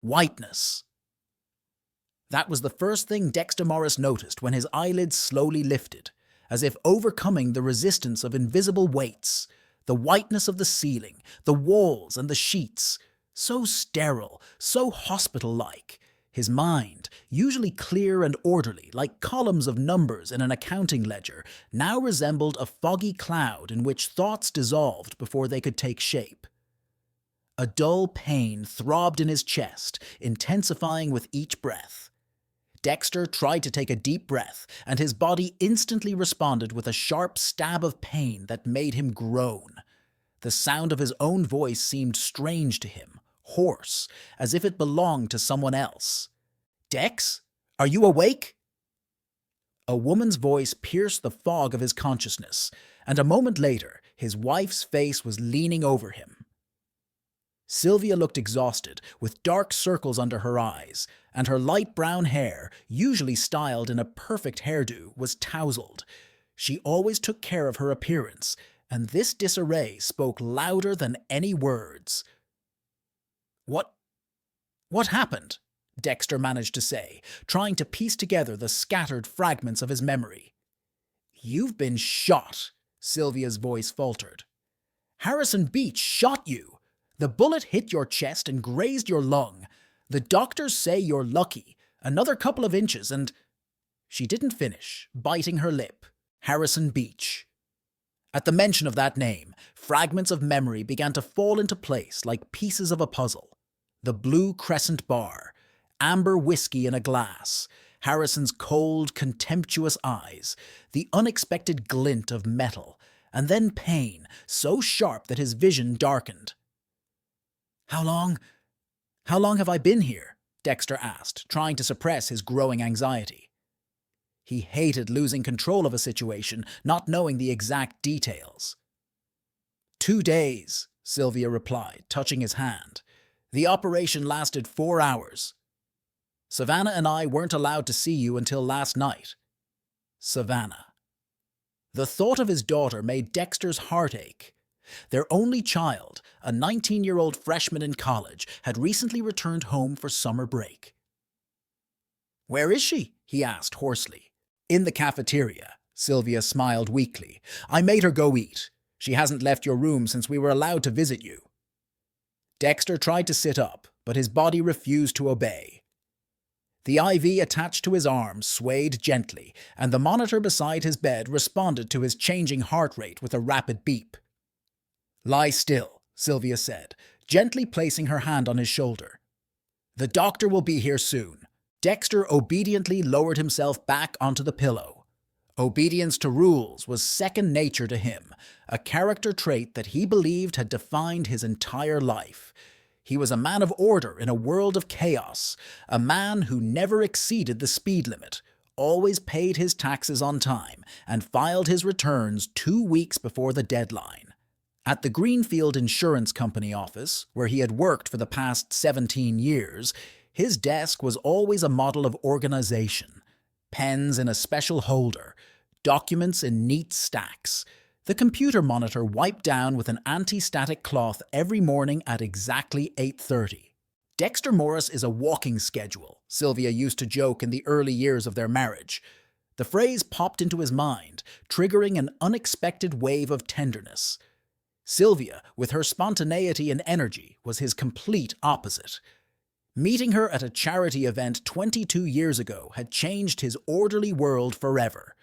Whiteness. That was the first thing Dexter Morris noticed when his eyelids slowly lifted, as if overcoming the resistance of invisible weights. The whiteness of the ceiling, the walls and the sheets, so sterile, so hospital-like. His mind, usually clear and orderly, like columns of numbers in an accounting ledger, now resembled a foggy cloud in which thoughts dissolved before they could take shape. A dull pain throbbed in his chest, intensifying with each breath. Dexter tried to take a deep breath, and his body instantly responded with a sharp stab of pain that made him groan. The sound of his own voice seemed strange to him, hoarse, as if it belonged to someone else. "Dex? Are you awake?" A woman's voice pierced the fog of his consciousness, and a moment later, his wife's face was leaning over him. Sylvia looked exhausted, with dark circles under her eyes, and her light brown hair, usually styled in a perfect hairdo, was tousled. She always took care of her appearance, and this disarray spoke louder than any words. What happened?" Dexter managed to say, trying to piece together the scattered fragments of his memory. "You've been shot," Sylvia's voice faltered. "Harrison Beach shot you. The bullet hit your chest and grazed your lung. The doctors say you're lucky. Another couple of inches and—" She didn't finish, biting her lip. Harrison Beach. At the mention of that name, fragments of memory began to fall into place like pieces of a puzzle. The blue crescent bar, amber whiskey in a glass, Harrison's cold, contemptuous eyes, the unexpected glint of metal, and then pain, so sharp that his vision darkened. How long have I been here?" Dexter asked, trying to suppress his growing anxiety. He hated losing control of a situation, not knowing the exact details. 2 days, Sylvia replied, touching his hand. "The operation lasted 4 hours. Savannah and I weren't allowed to see you until last night." Savannah. The thought of his daughter made Dexter's heart ache. Their only child, a 19-year-old freshman in college, had recently returned home for summer break. "Where is she?" he asked hoarsely. "In the cafeteria," Sylvia smiled weakly. "I made her go eat. She hasn't left your room since we were allowed to visit you." Dexter tried to sit up, but his body refused to obey. The IV attached to his arm swayed gently, and the monitor beside his bed responded to his changing heart rate with a rapid beep. "Lie still," Sylvia said, gently placing her hand on his shoulder. "The doctor will be here soon." Dexter obediently lowered himself back onto the pillow. Obedience to rules was second nature to him, a character trait that he believed had defined his entire life. He was a man of order in a world of chaos, a man who never exceeded the speed limit, always paid his taxes on time, and filed his returns 2 weeks before the deadline. At the Greenfield Insurance Company office, where he had worked for the past 17 years, his desk was always a model of organization. Pens in a special holder, documents in neat stacks. The computer monitor wiped down with an anti-static cloth every morning at exactly 8:30. "Dexter Morris is a walking schedule," Sylvia used to joke in the early years of their marriage. The phrase popped into his mind, triggering an unexpected wave of tenderness. Sylvia, with her spontaneity and energy, was his complete opposite. Meeting her at a charity event 22 years ago had changed his orderly world forever.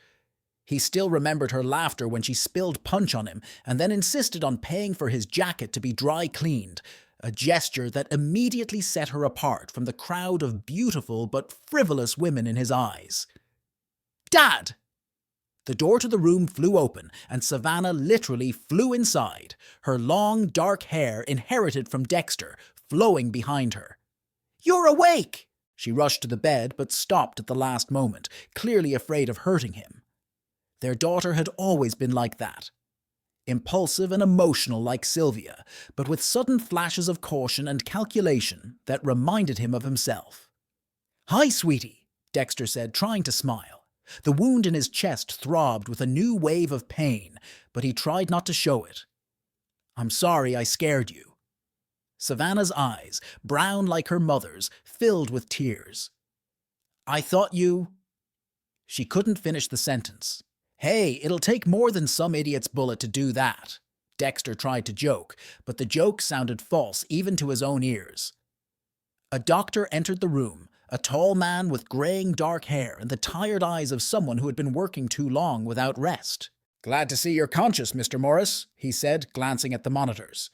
He still remembered her laughter when she spilled punch on him and then insisted on paying for his jacket to be dry cleaned, a gesture that immediately set her apart from the crowd of beautiful but frivolous women in his eyes. "Dad!" The door to the room flew open, and Savannah literally flew inside, her long, dark hair, inherited from Dexter, flowing behind her. "You're awake!" She rushed to the bed, but stopped at the last moment, clearly afraid of hurting him. Their daughter had always been like that. Impulsive and emotional like Sylvia, but with sudden flashes of caution and calculation that reminded him of himself. "Hi, sweetie," Dexter said, trying to smile. The wound in his chest throbbed with a new wave of pain, but he tried not to show it. "I'm sorry I scared you." Savannah's eyes, brown like her mother's, filled with tears. "I thought you—" She couldn't finish the sentence. "Hey, it'll take more than some idiot's bullet to do that." Dexter tried to joke, but the joke sounded false even to his own ears. A doctor entered the room, a tall man with graying dark hair and the tired eyes of someone who had been working too long without rest. "Glad to see you're conscious, Mr. Morris," he said, glancing at the monitors.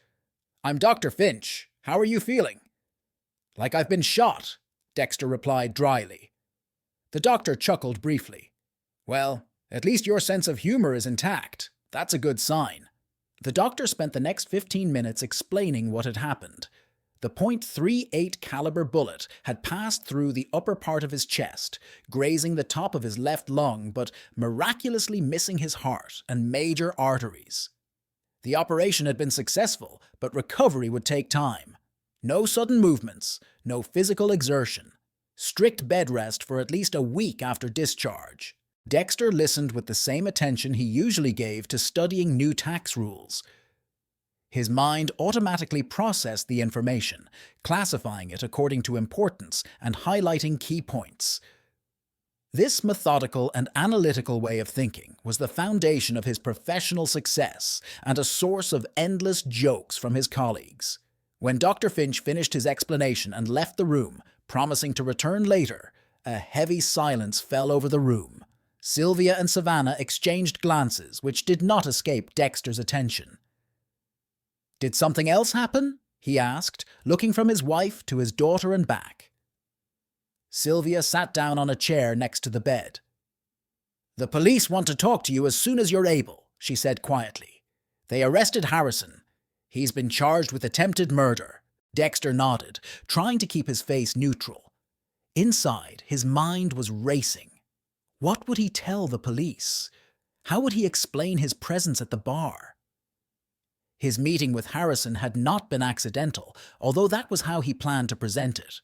"I'm Dr. Finch. How are you feeling?" "Like I've been shot," Dexter replied dryly. The doctor chuckled briefly. "Well, at least your sense of humor is intact. That's a good sign." The doctor spent the next 15 minutes explaining what had happened. The .38 caliber bullet had passed through the upper part of his chest, grazing the top of his left lung but miraculously missing his heart and major arteries. The operation had been successful, but recovery would take time. No sudden movements, no physical exertion. Strict bed rest for at least a week after discharge. Dexter listened with the same attention he usually gave to studying new tax rules. His mind automatically processed the information, classifying it according to importance and highlighting key points. This methodical and analytical way of thinking was the foundation of his professional success and a source of endless jokes from his colleagues. When Dr. Finch finished his explanation and left the room, promising to return later, a heavy silence fell over the room. Sylvia and Savannah exchanged glances which did not escape Dexter's attention. "Did something else happen?" he asked, looking from his wife to his daughter and back. Sylvia sat down on a chair next to the bed. "The police want to talk to you as soon as you're able," she said quietly. "They arrested Harrison. He's been charged with attempted murder." Dexter nodded, trying to keep his face neutral. Inside, his mind was racing. What would he tell the police? How would he explain his presence at the bar? His meeting with Harrison had not been accidental, although that was how he planned to present it.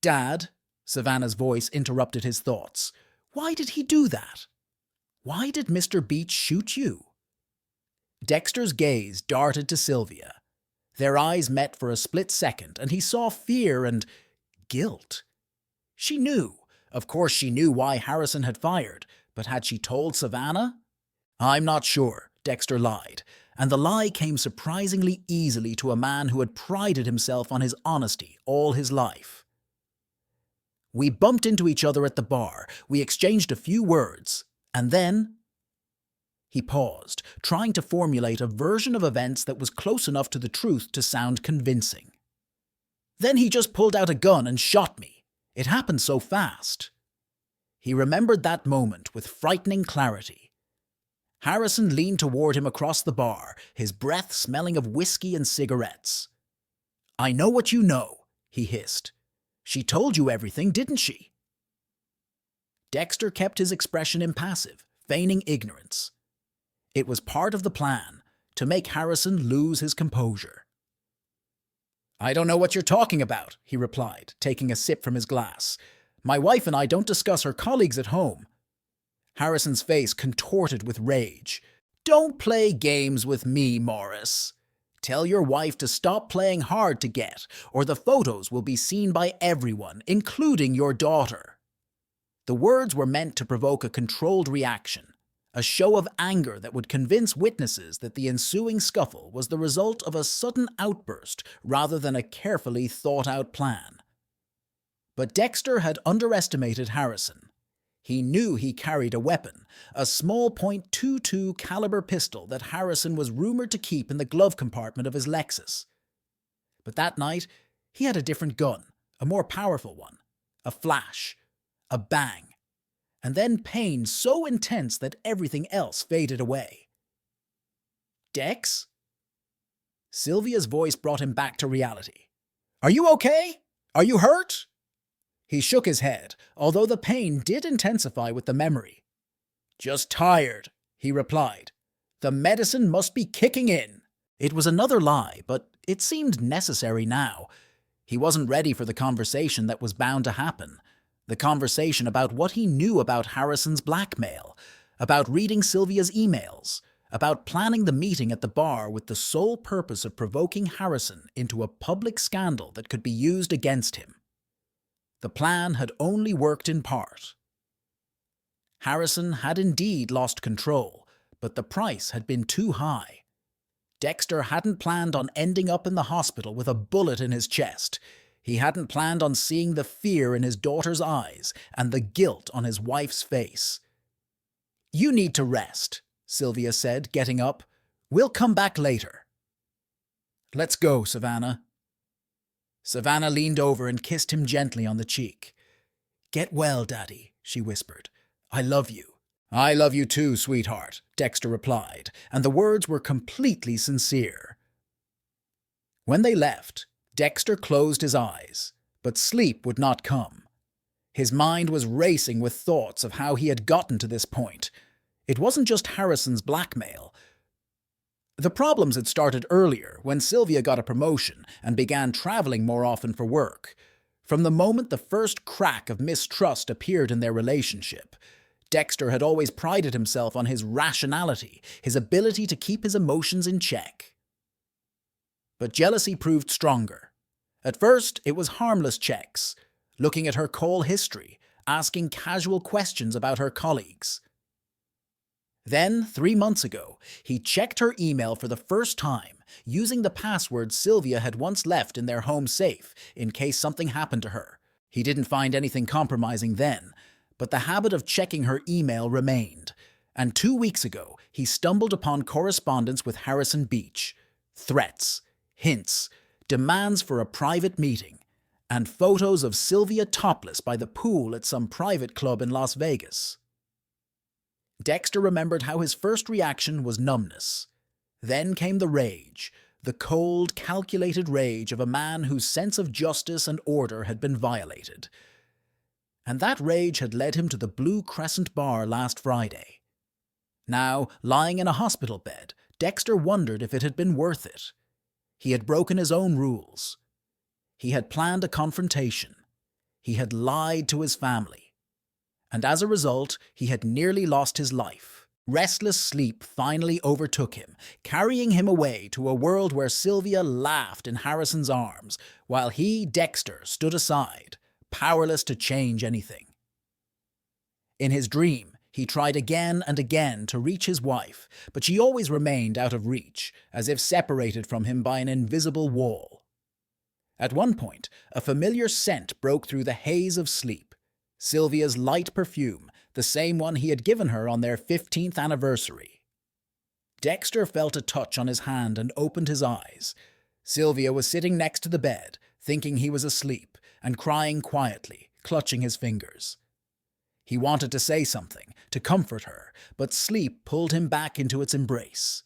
"Dad," Savannah's voice interrupted his thoughts. "Why did he do that? Why did Mr. Beach shoot you?" Dexter's gaze darted to Sylvia. Their eyes met for a split second, and he saw fear and guilt. She knew. Of course she knew why Harrison had fired, but had she told Savannah? "I'm not sure," Dexter lied, and the lie came surprisingly easily to a man who had prided himself on his honesty all his life. "We bumped into each other at the bar, we exchanged a few words, and then—" He paused, trying to formulate a version of events that was close enough to the truth to sound convincing. "Then he just pulled out a gun and shot me. It happened so fast." He remembered that moment with frightening clarity. Harrison leaned toward him across the bar, his breath smelling of whiskey and cigarettes. "I know what you know," he hissed. "She told you everything, didn't she?" Dexter kept his expression impassive, feigning ignorance. It was part of the plan, to make Harrison lose his composure. "I don't know what you're talking about," he replied, taking a sip from his glass. "My wife and I don't discuss her colleagues at home." Harrison's face contorted with rage. "Don't play games with me, Morris. Tell your wife to stop playing hard to get, or the photos will be seen by everyone, including your daughter." The words were meant to provoke a controlled reaction, a show of anger that would convince witnesses that the ensuing scuffle was the result of a sudden outburst rather than a carefully thought-out plan. But Dexter had underestimated Harrison. He knew he carried a weapon, a small .22 caliber pistol that Harrison was rumored to keep in the glove compartment of his Lexus. But that night, he had a different gun, a more powerful one, a flash, a bang, and then pain so intense that everything else faded away. "Dex?" Sylvia's voice brought him back to reality. "Are you okay? Are you hurt?" He shook his head, although the pain did intensify with the memory. "Just tired," he replied. "The medicine must be kicking in." It was another lie, but it seemed necessary now. He wasn't ready for the conversation that was bound to happen. The conversation about what he knew about Harrison's blackmail, about reading Sylvia's emails, about planning the meeting at the bar with the sole purpose of provoking Harrison into a public scandal that could be used against him. The plan had only worked in part. Harrison had indeed lost control, but the price had been too high. Dexter hadn't planned on ending up in the hospital with a bullet in his chest. He hadn't planned on seeing the fear in his daughter's eyes and the guilt on his wife's face. "You need to rest," Sylvia said, getting up. "We'll come back later." "Let's go, Savannah." Savannah leaned over and kissed him gently on the cheek. "Get well, Daddy," she whispered. "I love you." "I love you too, sweetheart," Dexter replied, and the words were completely sincere. When they left, Dexter closed his eyes, but sleep would not come. His mind was racing with thoughts of how he had gotten to this point. It wasn't just Harrison's blackmail. The problems had started earlier, when Sylvia got a promotion and began traveling more often for work. From the moment the first crack of mistrust appeared in their relationship, Dexter had always prided himself on his rationality, his ability to keep his emotions in check. But jealousy proved stronger. At first, it was harmless checks, looking at her call history, asking casual questions about her colleagues. Then, 3 months ago, he checked her email for the first time, using the password Sylvia had once left in their home safe in case something happened to her. He didn't find anything compromising then, but the habit of checking her email remained. And 2 weeks ago, he stumbled upon correspondence with Harrison Beach. Threats, hints, demands for a private meeting, and photos of Sylvia topless by the pool at some private club in Las Vegas. Dexter remembered how his first reaction was numbness. Then came the rage, the cold, calculated rage of a man whose sense of justice and order had been violated. And that rage had led him to the Blue Crescent Bar last Friday. Now, lying in a hospital bed, Dexter wondered if it had been worth it. He had broken his own rules. He had planned a confrontation. He had lied to his family. And as a result, he had nearly lost his life. Restless sleep finally overtook him, carrying him away to a world where Sylvia laughed in Harrison's arms, while he, Dexter, stood aside, powerless to change anything. In his dream, he tried again and again to reach his wife, but she always remained out of reach, as if separated from him by an invisible wall. At one point, a familiar scent broke through the haze of sleep. Sylvia's light perfume, the same one he had given her on their 15th anniversary. Dexter felt a touch on his hand and opened his eyes. Sylvia was sitting next to the bed, thinking he was asleep, and crying quietly, clutching his fingers. He wanted to say something, to comfort her, but sleep pulled him back into its embrace.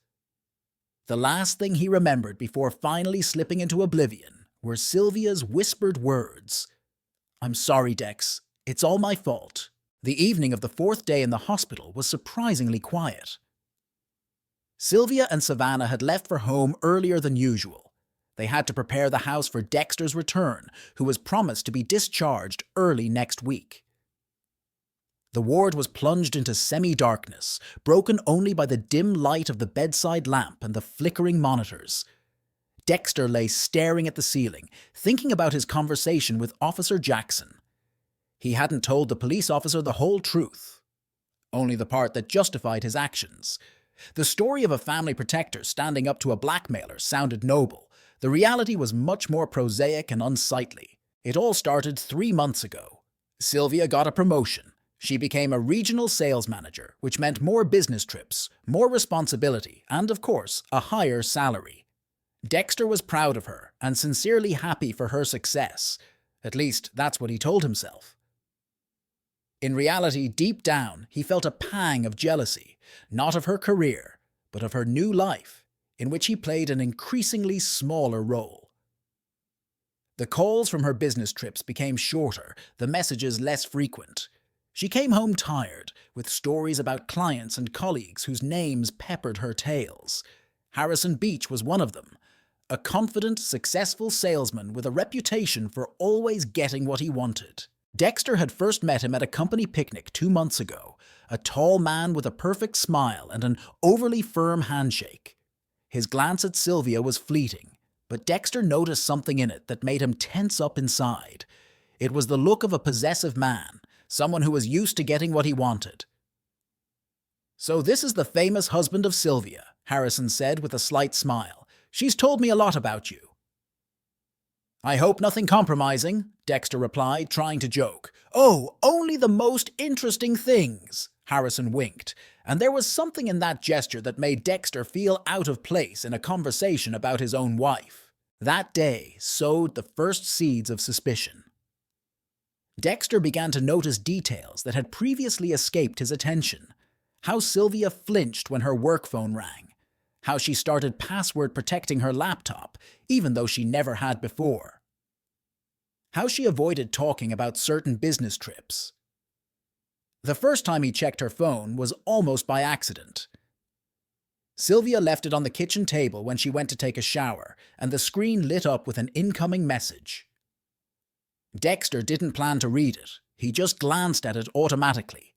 The last thing he remembered before finally slipping into oblivion were Sylvia's whispered words. "I'm sorry, Dex. It's all my fault." The evening of the 4th day in the hospital was surprisingly quiet. Sylvia and Savannah had left for home earlier than usual. They had to prepare the house for Dexter's return, who was promised to be discharged early next week. The ward was plunged into semi-darkness, broken only by the dim light of the bedside lamp and the flickering monitors. Dexter lay staring at the ceiling, thinking about his conversation with Officer Jackson. He hadn't told the police officer the whole truth, only the part that justified his actions. The story of a family protector standing up to a blackmailer sounded noble. The reality was much more prosaic and unsightly. It all started 3 months ago. Sylvia got a promotion. She became a regional sales manager, which meant more business trips, more responsibility, and, of course, a higher salary. Dexter was proud of her and sincerely happy for her success. At least, that's what he told himself. In reality, deep down, he felt a pang of jealousy, not of her career, but of her new life, in which he played an increasingly smaller role. The calls from her business trips became shorter, the messages less frequent. She came home tired, with stories about clients and colleagues whose names peppered her tales. Harrison Beach was one of them, a confident, successful salesman with a reputation for always getting what he wanted. Dexter had first met him at a company picnic 2 months ago, a tall man with a perfect smile and an overly firm handshake. His glance at Sylvia was fleeting, but Dexter noticed something in it that made him tense up inside. It was the look of a possessive man, someone who was used to getting what he wanted. "So this is the famous husband of Sylvia," Harrison said with a slight smile. "She's told me a lot about you." "I hope nothing compromising," Dexter replied, trying to joke. "Oh, only the most interesting things," Harrison winked, and there was something in that gesture that made Dexter feel out of place in a conversation about his own wife. That day sowed the first seeds of suspicion. Dexter began to notice details that had previously escaped his attention. How Sylvia flinched when her work phone rang. How she started password protecting her laptop, even though she never had before. How she avoided talking about certain business trips. The first time he checked her phone was almost by accident. Sylvia left it on the kitchen table when she went to take a shower, and the screen lit up with an incoming message. Dexter didn't plan to read it. He just glanced at it automatically.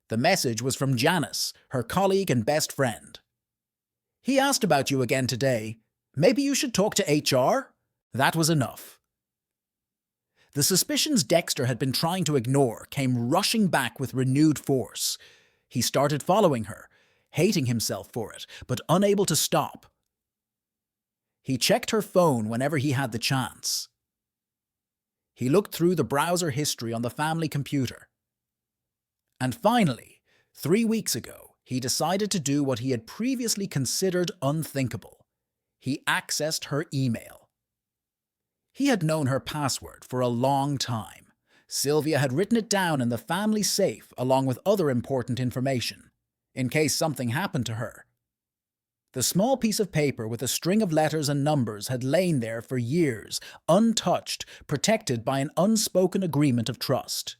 The message was from Janice, her colleague and best friend. "He asked about you again today. Maybe you should talk to HR?" That was enough. The suspicions Dexter had been trying to ignore came rushing back with renewed force. He started following her, hating himself for it, but unable to stop. He checked her phone whenever he had the chance. He looked through the browser history on the family computer. And finally, 3 weeks ago, he decided to do what he had previously considered unthinkable. He accessed her email. He had known her password for a long time. Sylvia had written it down in the family safe along with other important information, in case something happened to her. The small piece of paper with a string of letters and numbers had lain there for years, untouched, protected by an unspoken agreement of trust.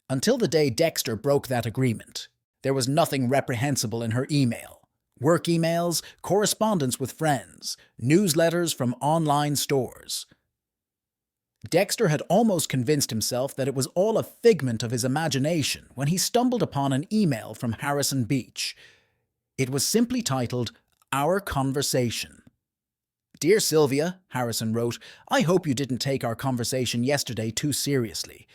Until the day Dexter broke that agreement, there was nothing reprehensible in her email. Work emails, correspondence with friends, newsletters from online stores. Dexter had almost convinced himself that it was all a figment of his imagination when he stumbled upon an email from Harrison Beach. It was simply titled, "Our Conversation." "Dear Sylvia," Harrison wrote, "I hope you didn't take our conversation yesterday too seriously.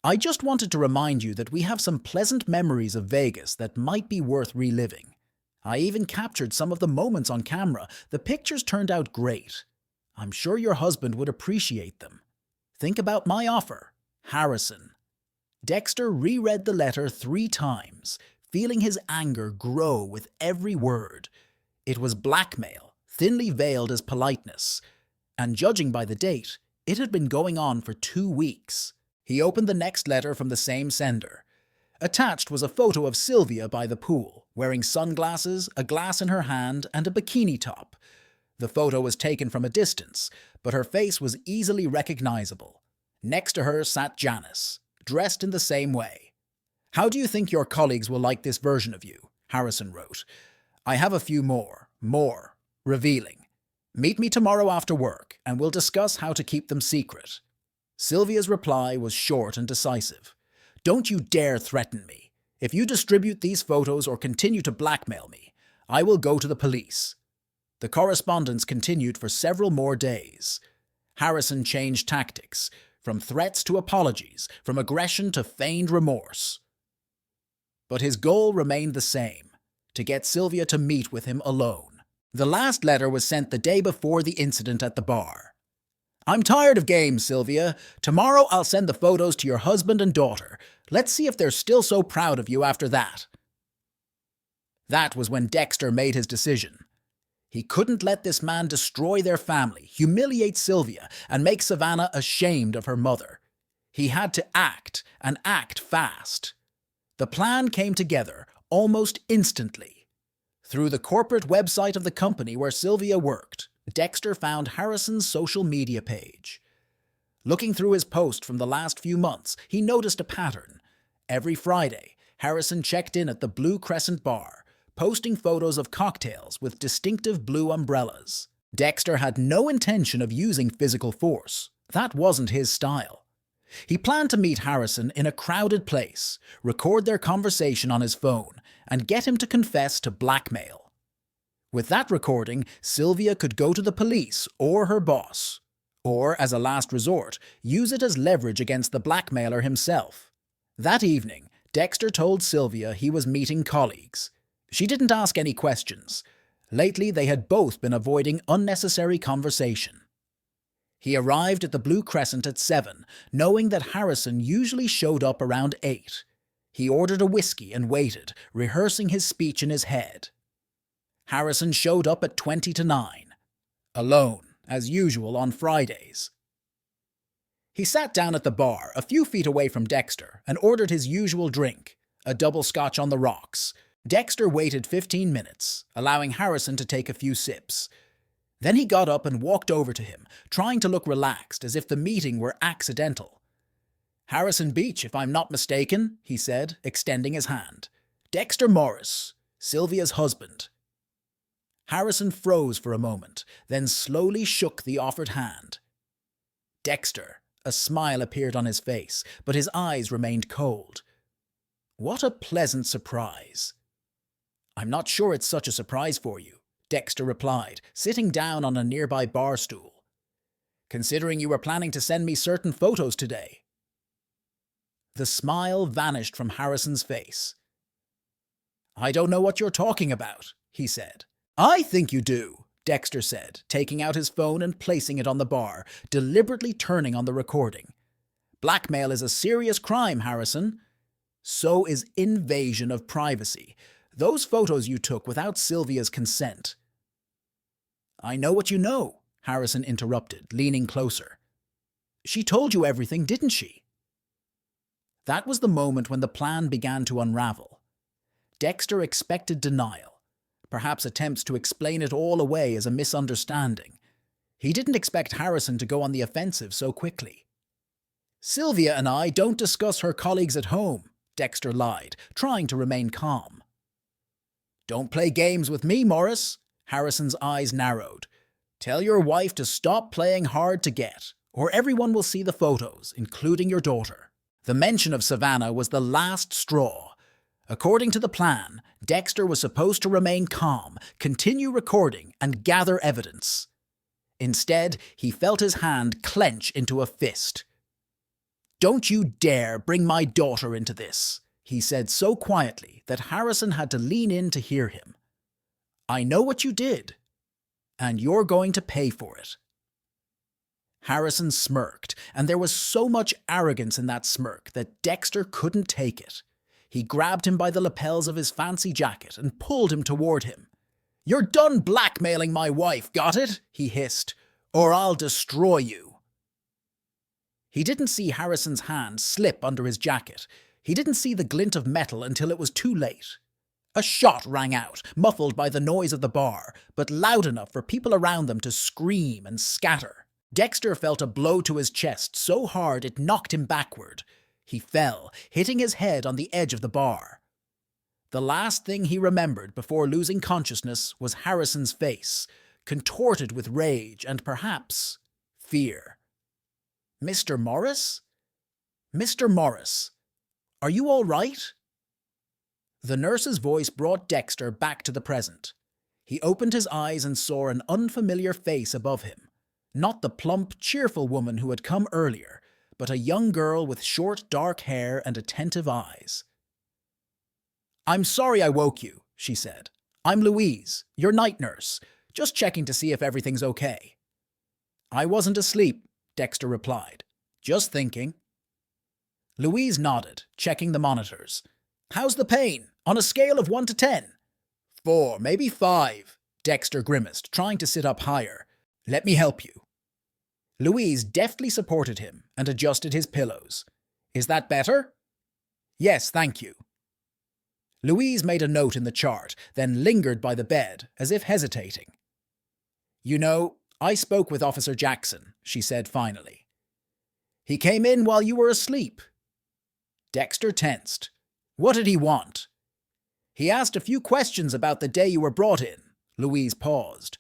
I just wanted to remind you that we have some pleasant memories of Vegas that might be worth reliving. I even captured some of the moments on camera. The pictures turned out great. I'm sure your husband would appreciate them. Think about my offer. Harrison." Dexter reread the letter 3 times, feeling his anger grow with every word. It was blackmail, thinly veiled as politeness, and judging by the date, it had been going on for 2 weeks. He opened the next letter from the same sender. Attached was a photo of Sylvia by the pool, wearing sunglasses, a glass in her hand, and a bikini top. The photo was taken from a distance, but her face was easily recognizable. Next to her sat Janice, dressed in the same way. "How do you think your colleagues will like this version of you?" Harrison wrote. "I have a few more revealing. Meet me tomorrow after work, and we'll discuss how to keep them secret." Sylvia's reply was short and decisive. "Don't you dare threaten me. If you distribute these photos or continue to blackmail me, I will go to the police." The correspondence continued for several more days. Harrison changed tactics, from threats to apologies, from aggression to feigned remorse. But his goal remained the same, to get Sylvia to meet with him alone. The last letter was sent the day before the incident at the bar. "I'm tired of games, Sylvia. Tomorrow I'll send the photos to your husband and daughter. Let's see if they're still so proud of you after that." That was when Dexter made his decision. He couldn't let this man destroy their family, humiliate Sylvia, and make Savannah ashamed of her mother. He had to act, and act fast. The plan came together almost instantly. Through the corporate website of the company where Sylvia worked, Dexter found Harrison's social media page. Looking through his post from the last few months, he noticed a pattern. Every Friday, Harrison checked in at the Blue Crescent Bar, posting photos of cocktails with distinctive blue umbrellas. Dexter had no intention of using physical force. That wasn't his style. He planned to meet Harrison in a crowded place, record their conversation on his phone, and get him to confess to blackmail. With that recording, Sylvia could go to the police or her boss, or, as a last resort, use it as leverage against the blackmailer himself. That evening, Dexter told Sylvia he was meeting colleagues. She didn't ask any questions. Lately, they had both been avoiding unnecessary conversation. He arrived at the Blue Crescent at 7, knowing that Harrison usually showed up around 8. He ordered a whiskey and waited, rehearsing his speech in his head. Harrison showed up at 20 to 9. Alone, as usual on Fridays. He sat down at the bar, a few feet away from Dexter, and ordered his usual drink, a double scotch on the rocks. Dexter waited 15 minutes, allowing Harrison to take a few sips. Then he got up and walked over to him, trying to look relaxed, as if the meeting were accidental. "Harrison Beach, if I'm not mistaken," he said, extending his hand. "Dexter Morris, Sylvia's husband." Harrison froze for a moment, then slowly shook the offered hand. "Dexter." A smile appeared on his face, but his eyes remained cold. "What a pleasant surprise." "I'm not sure it's such a surprise for you," Dexter replied, sitting down on a nearby bar stool. "Considering you were planning to send me certain photos today." The smile vanished from Harrison's face. "I don't know what you're talking about," he said. "I think you do," Dexter said, taking out his phone and placing it on the bar, deliberately turning on the recording. "Blackmail is a serious crime, Harrison. So is invasion of privacy. Those photos you took without Sylvia's consent." "I know what you know," Harrison interrupted, leaning closer. "She told you everything, didn't she?" That was the moment when the plan began to unravel. Dexter expected denial. Perhaps attempts to explain it all away as a misunderstanding. He didn't expect Harrison to go on the offensive so quickly. "Sylvia and I don't discuss her colleagues at home," Dexter lied, trying to remain calm. "Don't play games with me, Morris." Harrison's eyes narrowed. "Tell your wife to stop playing hard to get, or everyone will see the photos, including your daughter." The mention of Savannah was the last straw. According to the plan, Dexter was supposed to remain calm, continue recording, and gather evidence. Instead, he felt his hand clench into a fist. "Don't you dare bring my daughter into this," he said so quietly that Harrison had to lean in to hear him. "I know what you did, and you're going to pay for it." Harrison smirked, and there was so much arrogance in that smirk that Dexter couldn't take it. He grabbed him by the lapels of his fancy jacket and pulled him toward him. "You're done blackmailing my wife, got it?" he hissed. "Or I'll destroy you." He didn't see Harrison's hand slip under his jacket. He didn't see the glint of metal until it was too late. A shot rang out, muffled by the noise of the bar, but loud enough for people around them to scream and scatter. Dexter felt a blow to his chest so hard it knocked him backward. He fell, hitting his head on the edge of the bar. The last thing he remembered before losing consciousness was Harrison's face, contorted with rage and perhaps fear. "Mr. Morris? Mr. Morris, are you all right?" The nurse's voice brought Dexter back to the present. He opened his eyes and saw an unfamiliar face above him. Not the plump, cheerful woman who had come earlier, but a young girl with short, dark hair and attentive eyes. "I'm sorry I woke you," she said. "I'm Louise, your night nurse, just checking to see if everything's okay." "I wasn't asleep," Dexter replied. "Just thinking." Louise nodded, checking the monitors. "How's the pain? On a scale of 1 to 10? 4, maybe 5, Dexter grimaced, trying to sit up higher. "Let me help you." Louise deftly supported him and adjusted his pillows. "Is that better?" "Yes, thank you." Louise made a note in the chart, then lingered by the bed, as if hesitating. "You know, I spoke with Officer Jackson," she said finally. "He came in while you were asleep." Dexter tensed. "What did he want?" "He asked a few questions about the day you were brought in." Louise paused.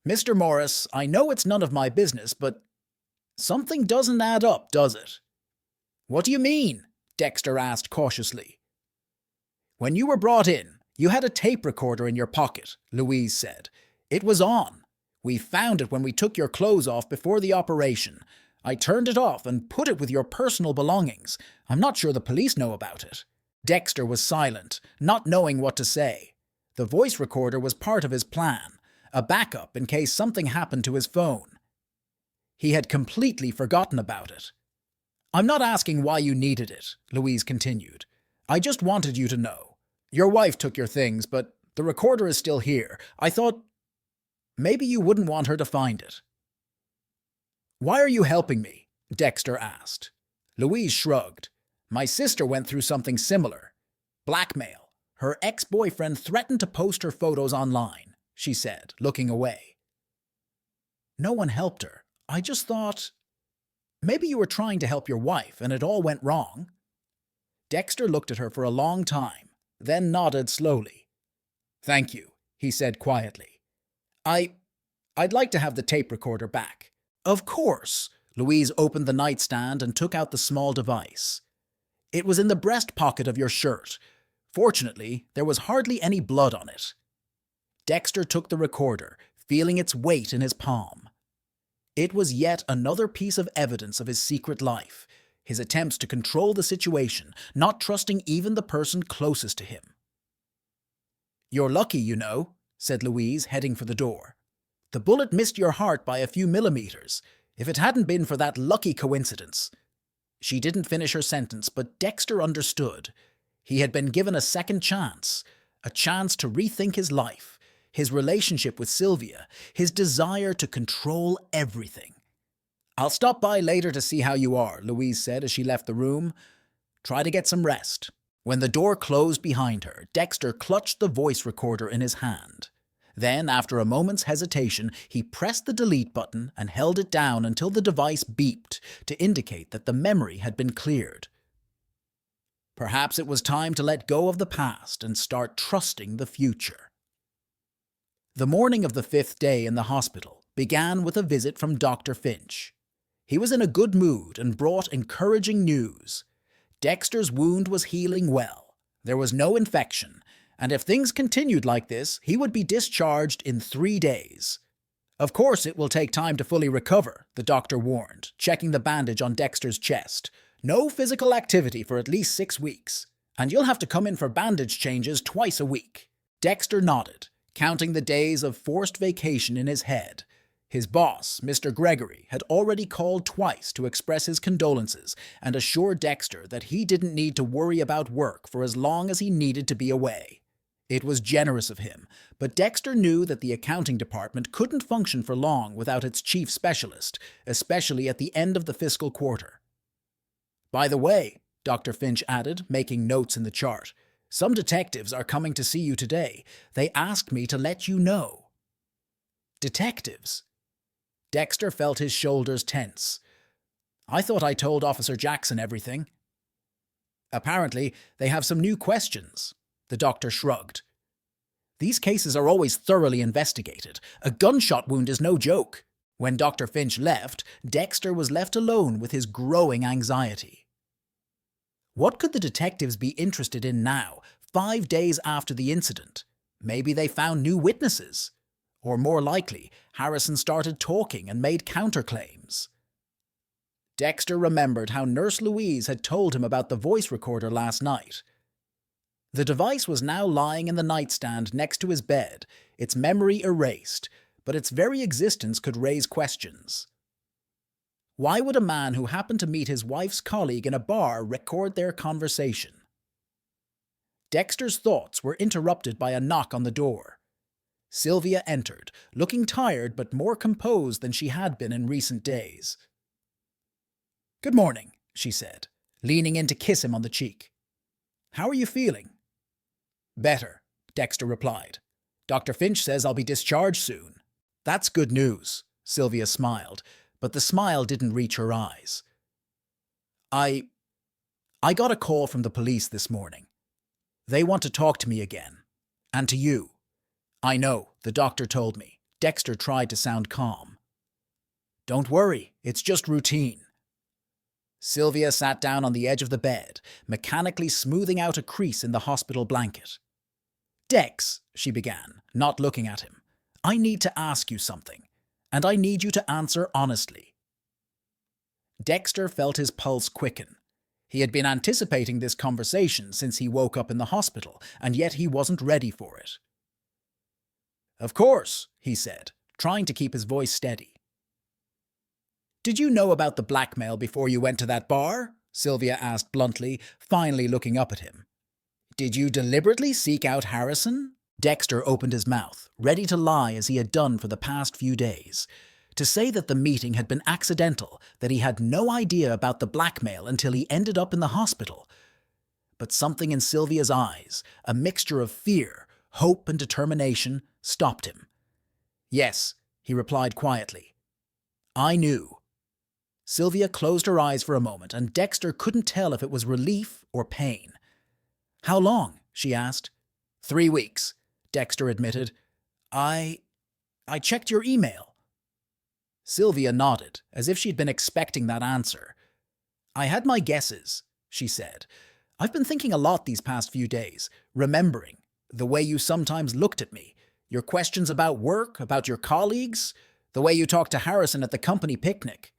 "Mr. Morris, I know it's none of my business, but..." Something doesn't add up, does it? What do you mean? Dexter asked cautiously. When you were brought in, you had a tape recorder in your pocket, Louise said. It was on. We found it when we took your clothes off before the operation. I turned it off and put it with your personal belongings. I'm not sure the police know about it. Dexter was silent, not knowing what to say. The voice recorder was part of his plan, a backup in case something happened to his phone. He had completely forgotten about it. I'm not asking why you needed it, Louise continued. I just wanted you to know. Your wife took your things, but the recorder is still here. I thought maybe you wouldn't want her to find it. Why are you helping me? Dexter asked. Louise shrugged. My sister went through something similar. Blackmail. Her ex-boyfriend threatened to post her photos online, she said, looking away. No one helped her. I just thought, maybe you were trying to help your wife and it all went wrong. Dexter looked at her for a long time, then nodded slowly. Thank you, he said quietly. I'd like to have the tape recorder back. Of course. Louise opened the nightstand and took out the small device. It was in the breast pocket of your shirt. Fortunately, there was hardly any blood on it. Dexter took the recorder, feeling its weight in his palm. It was yet another piece of evidence of his secret life, his attempts to control the situation, not trusting even the person closest to him. You're lucky, you know, said Louise, heading for the door. The bullet missed your heart by a few millimeters. If it hadn't been for that lucky coincidence. She didn't finish her sentence, but Dexter understood. He had been given a second chance, a chance to rethink his life, his relationship with Sylvia, his desire to control everything. I'll stop by later to see how you are, Louise said as she left the room. Try to get some rest. When the door closed behind her, Dexter clutched the voice recorder in his hand. Then, after a moment's hesitation, he pressed the delete button and held it down until the device beeped to indicate that the memory had been cleared. Perhaps it was time to let go of the past and start trusting the future. The morning of the 5th day in the hospital began with a visit from Dr. Finch. He was in a good mood and brought encouraging news. Dexter's wound was healing well. There was no infection, and if things continued like this, he would be discharged in 3 days. Of course, it will take time to fully recover, the doctor warned, checking the bandage on Dexter's chest. No physical activity for at least 6 weeks, and you'll have to come in for bandage changes twice a week. Dexter nodded, counting the days of forced vacation in his head. His boss, Mr. Gregory, had already called twice to express his condolences and assure Dexter that he didn't need to worry about work for as long as he needed to be away. It was generous of him, but Dexter knew that the accounting department couldn't function for long without its chief specialist, especially at the end of the fiscal quarter. By the way, Dr. Finch added, making notes in the chart, some detectives are coming to see you today. They asked me to let you know. Detectives? Dexter felt his shoulders tense. I thought I told Officer Jackson everything. Apparently, they have some new questions. The doctor shrugged. These cases are always thoroughly investigated. A gunshot wound is no joke. When Dr. Finch left, Dexter was left alone with his growing anxiety. What could the detectives be interested in now, 5 days after the incident? Maybe they found new witnesses. Or more likely, Harrison started talking and made counterclaims. Dexter remembered how Nurse Louise had told him about the voice recorder last night. The device was now lying in the nightstand next to his bed, its memory erased, but its very existence could raise questions. Why would a man who happened to meet his wife's colleague in a bar record their conversation? Dexter's thoughts were interrupted by a knock on the door. Sylvia entered, looking tired but more composed than she had been in recent days. "Good morning," she said, leaning in to kiss him on the cheek. "How are you feeling?" "Better," Dexter replied. "Dr. Finch says I'll be discharged soon." "That's good news," Sylvia smiled, but the smile didn't reach her eyes. I got a call from the police this morning. They want to talk to me again. And to you. I know, the doctor told me. Dexter tried to sound calm. Don't worry, it's just routine. Sylvia sat down on the edge of the bed, mechanically smoothing out a crease in the hospital blanket. Dex, she began, not looking at him, I need to ask you something, and I need you to answer honestly. Dexter felt his pulse quicken. He had been anticipating this conversation since he woke up in the hospital, and yet he wasn't ready for it. Of course, he said, trying to keep his voice steady. Did you know about the blackmail before you went to that bar? Sylvia asked bluntly, finally looking up at him. Did you deliberately seek out Harrison? Dexter opened his mouth, ready to lie as he had done for the past few days. To say that the meeting had been accidental, that he had no idea about the blackmail until he ended up in the hospital. But something in Sylvia's eyes, a mixture of fear, hope and determination, stopped him. Yes, he replied quietly. I knew. Sylvia closed her eyes for a moment, and Dexter couldn't tell if it was relief or pain. How long? She asked. 3 weeks, Dexter admitted. I checked your email. Sylvia nodded, as if she'd been expecting that answer. I had my guesses, she said. I've been thinking a lot these past few days, remembering the way you sometimes looked at me, your questions about work, about your colleagues, the way you talked to Harrison at the company picnic.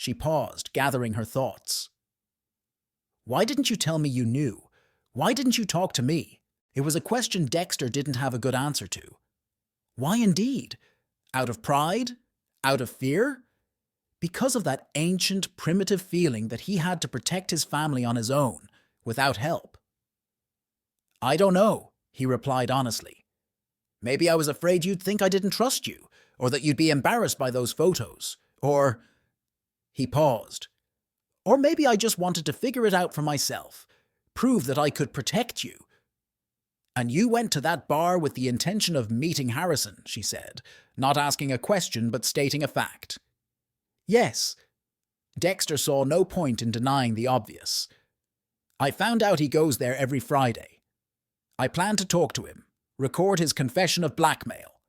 She paused, gathering her thoughts. Why didn't you tell me you knew? Why didn't you talk to me? It was a question Dexter didn't have a good answer to. Why indeed? Out of pride? Out of fear? Because of that ancient, primitive feeling that he had to protect his family on his own, without help. I don't know, he replied honestly. Maybe I was afraid you'd think I didn't trust you, or that you'd be embarrassed by those photos, or... He paused. Or maybe I just wanted to figure it out for myself, prove that I could protect you. And you went to that bar with the intention of meeting Harrison, she said, not asking a question but stating a fact. Yes. Dexter saw no point in denying the obvious. I found out he goes there every Friday. I plan to talk to him, record his confession of blackmail,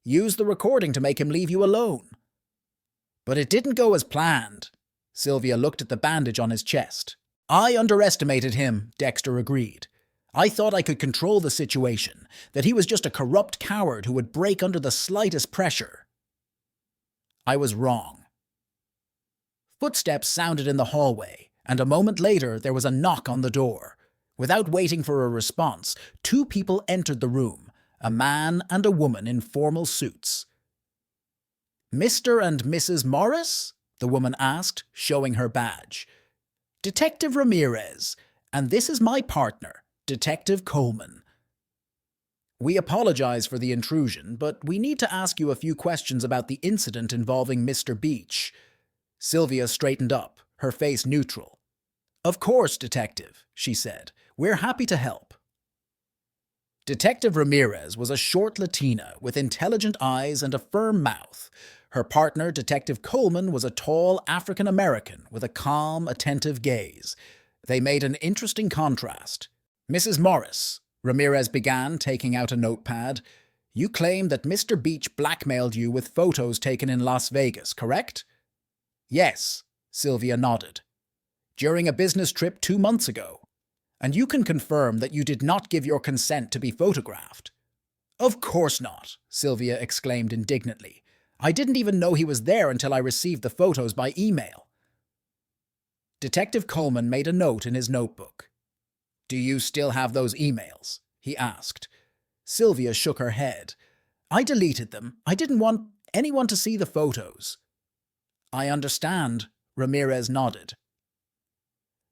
use the recording to make him leave you alone. But it didn't go as planned. Sylvia looked at the bandage on his chest. I underestimated him, Dexter agreed. I thought I could control the situation, that he was just a corrupt coward who would break under the slightest pressure. I was wrong. Footsteps sounded in the hallway, and a moment later there was a knock on the door. Without waiting for a response, 2 people entered the room, a man and a woman in formal suits. Mr. and Mrs. Morris? The woman asked, showing her badge. Detective Ramirez, and this is my partner, Detective Coleman. We apologize for the intrusion, but we need to ask you a few questions about the incident involving Mr. Beach. Sylvia straightened up, her face neutral. Of course, Detective, she said. We're happy to help. Detective Ramirez was a short Latina with intelligent eyes and a firm mouth. Her partner, Detective Coleman, was a tall African-American with a calm, attentive gaze. They made an interesting contrast. Mrs. Morris, Ramirez began, taking out a notepad, you claim that Mr. Beach blackmailed you with photos taken in Las Vegas, correct? Yes, Sylvia nodded. During a business trip 2 months ago. And you can confirm that you did not give your consent to be photographed. Of course not, Sylvia exclaimed indignantly. I didn't even know he was there until I received the photos by email. Detective Coleman made a note in his notebook. Do you still have those emails? He asked. Sylvia shook her head. I deleted them. I didn't want anyone to see the photos. I understand, Ramirez nodded.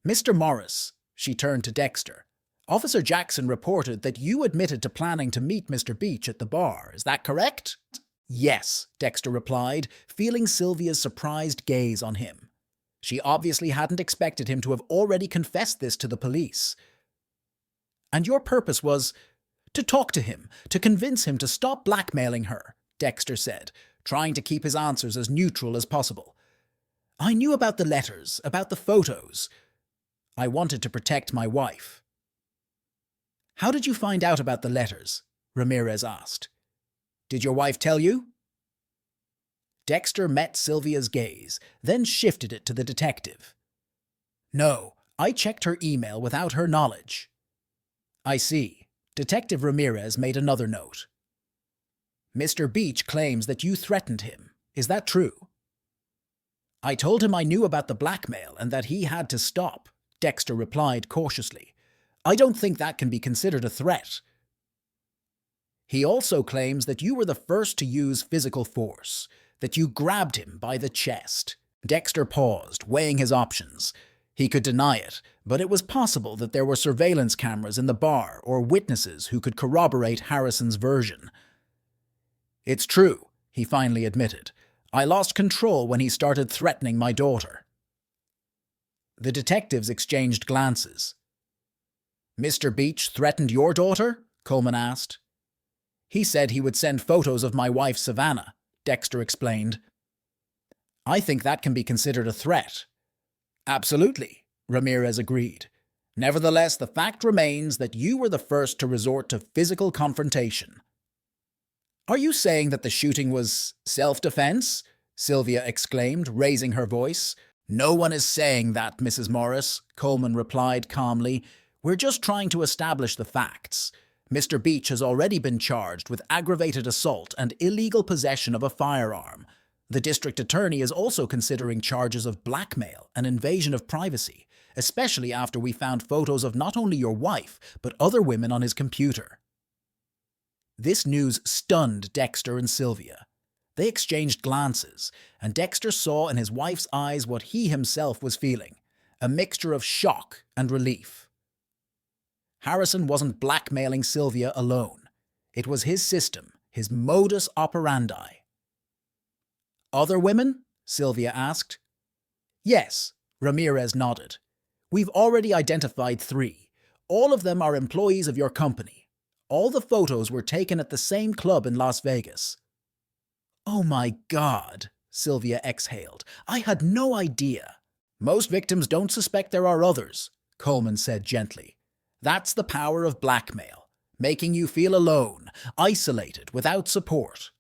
Mr. Morris, she turned to Dexter. Officer Jackson reported that you admitted to planning to meet Mr. Beach at the bar. Is that correct? Yes, Dexter replied, feeling Sylvia's surprised gaze on him. She obviously hadn't expected him to have already confessed this to the police. And your purpose was to talk to him, to convince him to stop blackmailing her, Dexter said, trying to keep his answers as neutral as possible. I knew about the letters, about the photos. I wanted to protect my wife. How did you find out about the letters? Ramirez asked. Did your wife tell you? Dexter met Sylvia's gaze, then shifted it to the detective. No, I checked her email without her knowledge. I see. Detective Ramirez made another note. Mr. Beach claims that you threatened him. Is that true? I told him I knew about the blackmail and that he had to stop, Dexter replied cautiously. I don't think that can be considered a threat. He also claims that you were the first to use physical force, that you grabbed him by the chest. Dexter paused, weighing his options. He could deny it, but it was possible that there were surveillance cameras in the bar or witnesses who could corroborate Harrison's version. It's true, he finally admitted. I lost control when he started threatening my daughter. The detectives exchanged glances. Mr. Beach threatened your daughter? Coleman asked. He said he would send photos of my wife Savannah, Dexter explained. I think that can be considered a threat. Absolutely, Ramirez agreed. Nevertheless, the fact remains that you were the first to resort to physical confrontation. Are you saying that the shooting was self-defense? Sylvia exclaimed, raising her voice. No one is saying that, Mrs. Morris, Coleman replied calmly. We're just trying to establish the facts. Mr. Beach has already been charged with aggravated assault and illegal possession of a firearm. The district attorney is also considering charges of blackmail and invasion of privacy, especially after we found photos of not only your wife, but other women on his computer. This news stunned Dexter and Sylvia. They exchanged glances, and Dexter saw in his wife's eyes what he himself was feeling, a mixture of shock and relief. Harrison wasn't blackmailing Sylvia alone. It was his system, his modus operandi. Other women? Sylvia asked. Yes, Ramirez nodded. We've already identified 3. All of them are employees of your company. All the photos were taken at the same club in Las Vegas. Oh my God, Sylvia exhaled. I had no idea. Most victims don't suspect there are others, Coleman said gently. That's the power of blackmail, making you feel alone, isolated, without support.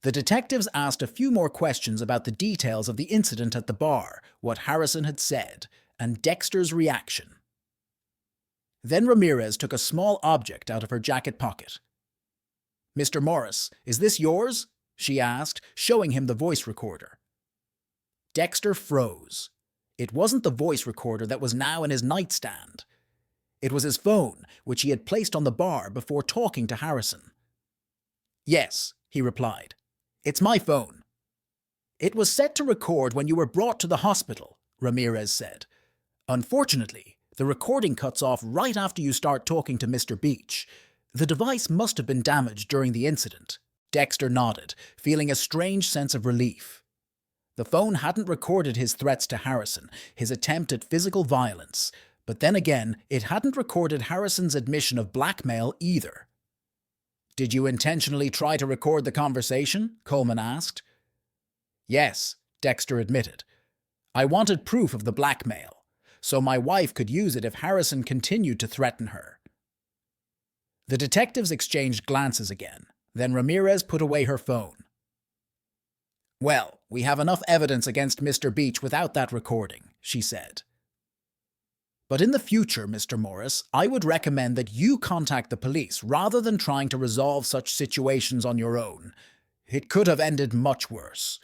The detectives asked a few more questions about the details of the incident at the bar, what Harrison had said, and Dexter's reaction. Then Ramirez took a small object out of her jacket pocket. Mr. Morris, is this yours? She asked, showing him the voice recorder. Dexter froze. It wasn't the voice recorder that was now in his nightstand. It was his phone, which he had placed on the bar before talking to Harrison. Yes, he replied. It's my phone. It was set to record when you were brought to the hospital, Ramirez said. Unfortunately, the recording cuts off right after you start talking to Mr. Beach. The device must have been damaged during the incident. Dexter nodded, feeling a strange sense of relief. The phone hadn't recorded his threats to Harrison, his attempt at physical violence, but then again, it hadn't recorded Harrison's admission of blackmail either. Did you intentionally try to record the conversation? Coleman asked. Yes, Dexter admitted. I wanted proof of the blackmail, so my wife could use it if Harrison continued to threaten her. The detectives exchanged glances again. Then Ramirez put away her phone. Well, we have enough evidence against Mr. Beach without that recording, she said. But in the future, Mr. Morris, I would recommend that you contact the police rather than trying to resolve such situations on your own. It could have ended much worse.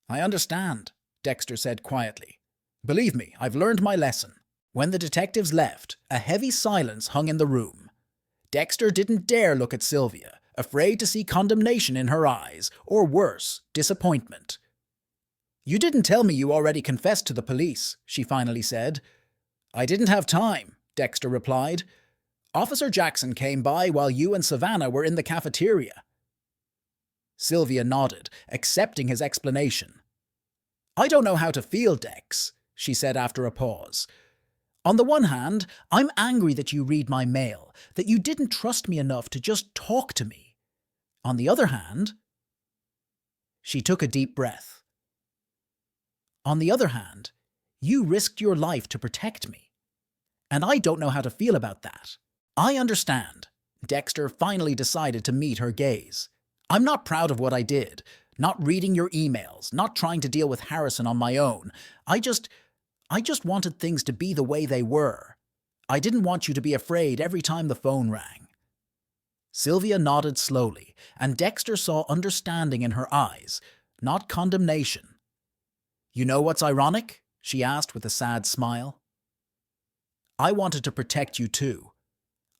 I understand, Dexter said quietly. Believe me, I've learned my lesson. When the detectives left, a heavy silence hung in the room. Dexter didn't dare look at Sylvia, afraid to see condemnation in her eyes, or worse, disappointment. You didn't tell me you already confessed to the police, she finally said. I didn't have time, Dexter replied. Officer Jackson came by while you and Savannah were in the cafeteria. Sylvia nodded, accepting his explanation. I don't know how to feel, Dex, she said after a pause. On the one hand, I'm angry that you read my mail, that you didn't trust me enough to just talk to me. On the other hand, she took a deep breath. On the other hand, you risked your life to protect me. And I don't know how to feel about that. I understand. Dexter finally decided to meet her gaze. I'm not proud of what I did, not reading your emails, not trying to deal with Harrison on my own. I just wanted things to be the way they were. I didn't want you to be afraid every time the phone rang." Sylvia nodded slowly, and Dexter saw understanding in her eyes, not condemnation. "You know what's ironic?" she asked with a sad smile. "I wanted to protect you too.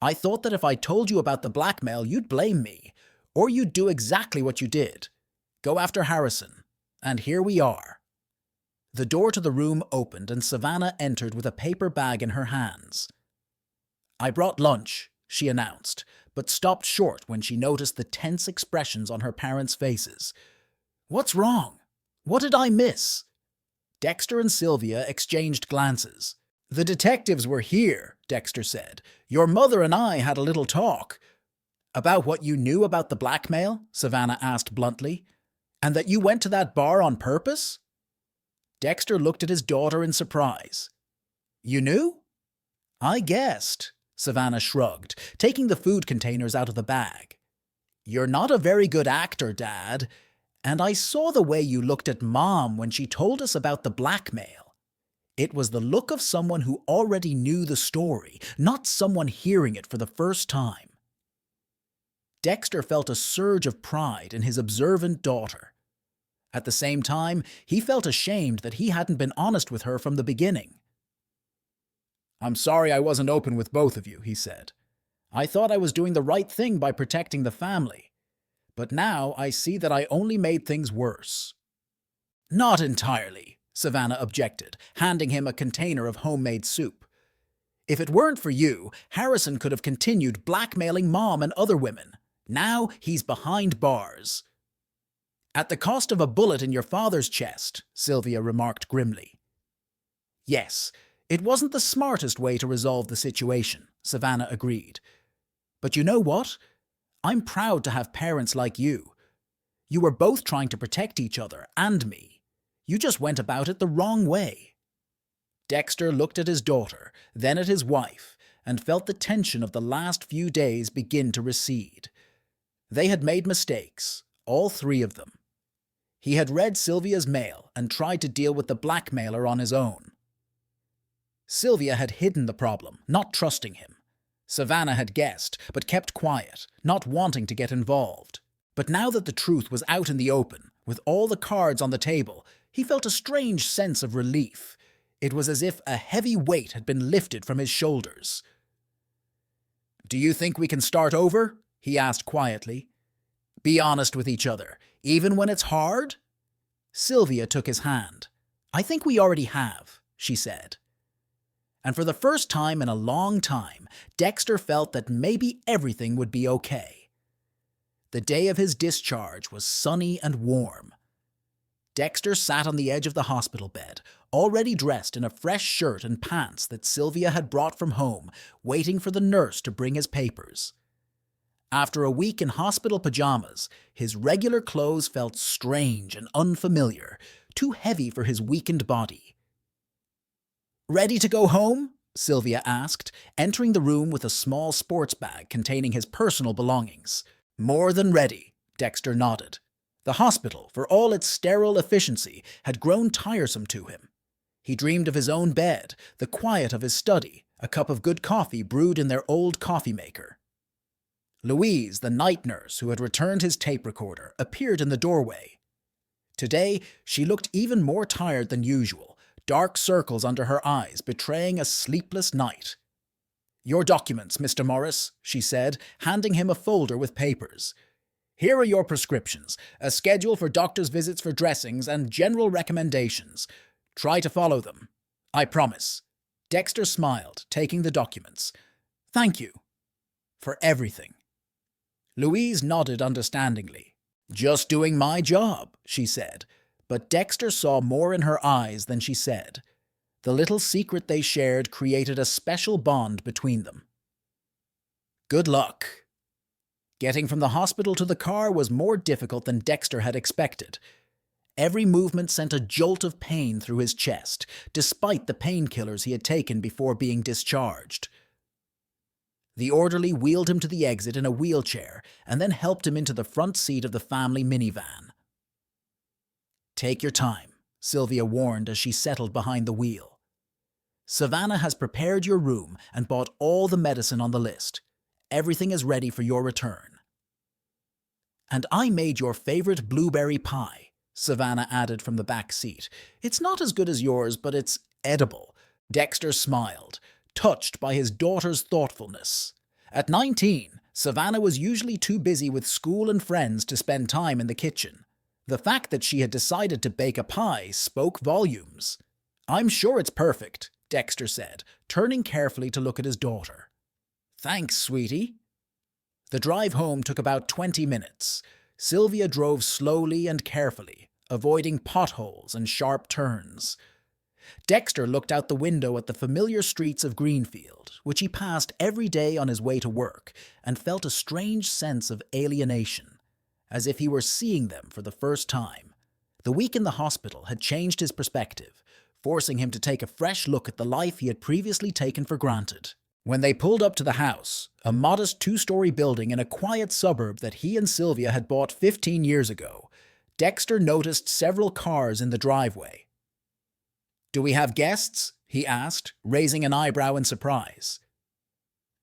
I thought that if I told you about the blackmail, you'd blame me, or you'd do exactly what you did. Go after Harrison. And here we are." The door to the room opened and Savannah entered with a paper bag in her hands. "I brought lunch," she announced, but stopped short when she noticed the tense expressions on her parents' faces. "What's wrong? What did I miss?" Dexter and Sylvia exchanged glances. "The detectives were here," Dexter said. "Your mother and I had a little talk." "About what you knew about the blackmail?" Savannah asked bluntly. "And that you went to that bar on purpose?" Dexter looked at his daughter in surprise. "You knew?" "I guessed," Savannah shrugged, taking the food containers out of the bag. "You're not a very good actor, Dad, and I saw the way you looked at Mom when she told us about the blackmail. It was the look of someone who already knew the story, not someone hearing it for the first time." Dexter felt a surge of pride in his observant daughter. At the same time, he felt ashamed that he hadn't been honest with her from the beginning. "I'm sorry I wasn't open with both of you," he said. "I thought I was doing the right thing by protecting the family. But now I see that I only made things worse." "Not entirely," Savannah objected, handing him a container of homemade soup. "If it weren't for you, Harrison could have continued blackmailing Mom and other women. Now he's behind bars." "At the cost of a bullet in your father's chest," Sylvia remarked grimly. "Yes, it wasn't the smartest way to resolve the situation," Savannah agreed. "But you know what? I'm proud to have parents like you. You were both trying to protect each other and me. You just went about it the wrong way." Dexter looked at his daughter, then at his wife, and felt the tension of the last few days begin to recede. They had made mistakes, all three of them. He had read Sylvia's mail and tried to deal with the blackmailer on his own. Sylvia had hidden the problem, not trusting him. Savannah had guessed, but kept quiet, not wanting to get involved. But now that the truth was out in the open, with all the cards on the table, he felt a strange sense of relief. It was as if a heavy weight had been lifted from his shoulders. "Do you think we can start over?" he asked quietly. "Be honest with each other, even when it's hard?" Sylvia took his hand. "I think we already have," she said. And for the first time in a long time, Dexter felt that maybe everything would be okay. The day of his discharge was sunny and warm. Dexter sat on the edge of the hospital bed, already dressed in a fresh shirt and pants that Sylvia had brought from home, waiting for the nurse to bring his papers. After a week in hospital pajamas, his regular clothes felt strange and unfamiliar, too heavy for his weakened body. "Ready to go home?" Sylvia asked, entering the room with a small sports bag containing his personal belongings. "More than ready," Dexter nodded. The hospital, for all its sterile efficiency, had grown tiresome to him. He dreamed of his own bed, the quiet of his study, a cup of good coffee brewed in their old coffee maker. Louise, the night nurse who had returned his tape recorder, appeared in the doorway. Today, she looked even more tired than usual, dark circles under her eyes betraying a sleepless night. "Your documents, Mr. Morris," she said, handing him a folder with papers. "Here are your prescriptions, a schedule for doctor's visits for dressings, and general recommendations. Try to follow them. I promise." Dexter smiled, taking the documents. "Thank you. For everything." Louise nodded understandingly. "Just doing my job," she said, but Dexter saw more in her eyes than she said. The little secret they shared created a special bond between them. "Good luck." Getting from the hospital to the car was more difficult than Dexter had expected. Every movement sent a jolt of pain through his chest, despite the painkillers he had taken before being discharged. The orderly wheeled him to the exit in a wheelchair and then helped him into the front seat of the family minivan. Take your time, Sylvia warned as she settled behind the wheel. Savannah has prepared your room and bought all the medicine on the list. Everything is ready for your return. And I made your favorite blueberry pie, Savannah added from the back seat. It's not as good as yours, but it's edible. Dexter smiled, touched by his daughter's thoughtfulness. At 19, Savannah was usually too busy with school and friends to spend time in the kitchen. The fact that she had decided to bake a pie spoke volumes. I'm sure it's perfect, Dexter said, turning carefully to look at his daughter. Thanks, sweetie. The drive home took about 20 minutes. Sylvia drove slowly and carefully, avoiding potholes and sharp turns. Dexter looked out the window at the familiar streets of Greenfield, which he passed every day on his way to work, and felt a strange sense of alienation, as if he were seeing them for the first time. The week in the hospital had changed his perspective, forcing him to take a fresh look at the life he had previously taken for granted. When they pulled up to the house, a modest 2-story building in a quiet suburb that he and Sylvia had bought 15 years ago, Dexter noticed several cars in the driveway. "Do we have guests?" he asked, raising an eyebrow in surprise.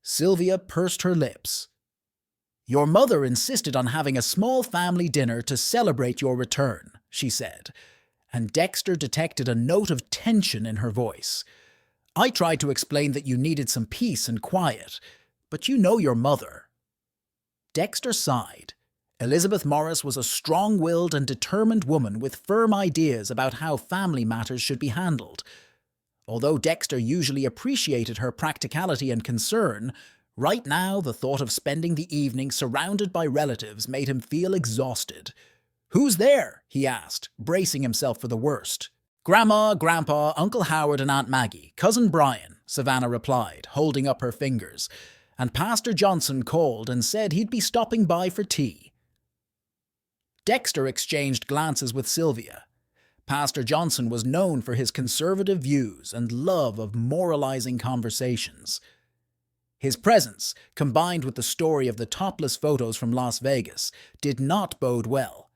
Sylvia pursed her lips. "Your mother insisted on having a small family dinner to celebrate your return," she said, and Dexter detected a note of tension in her voice. "I tried to explain that you needed some peace and quiet, but you know your mother." Dexter sighed. Elizabeth Morris was a strong-willed and determined woman with firm ideas about how family matters should be handled. Although Dexter usually appreciated her practicality and concern, right now the thought of spending the evening surrounded by relatives made him feel exhausted. "Who's there?" he asked, bracing himself for the worst. "Grandma, Grandpa, Uncle Howard and Aunt Maggie, Cousin Brian," Savannah replied, holding up her fingers, "and Pastor Johnson called and said he'd be stopping by for tea." Dexter exchanged glances with Sylvia. Pastor Johnson was known for his conservative views and love of moralizing conversations. His presence, combined with the story of the topless photos from Las Vegas, did not bode well.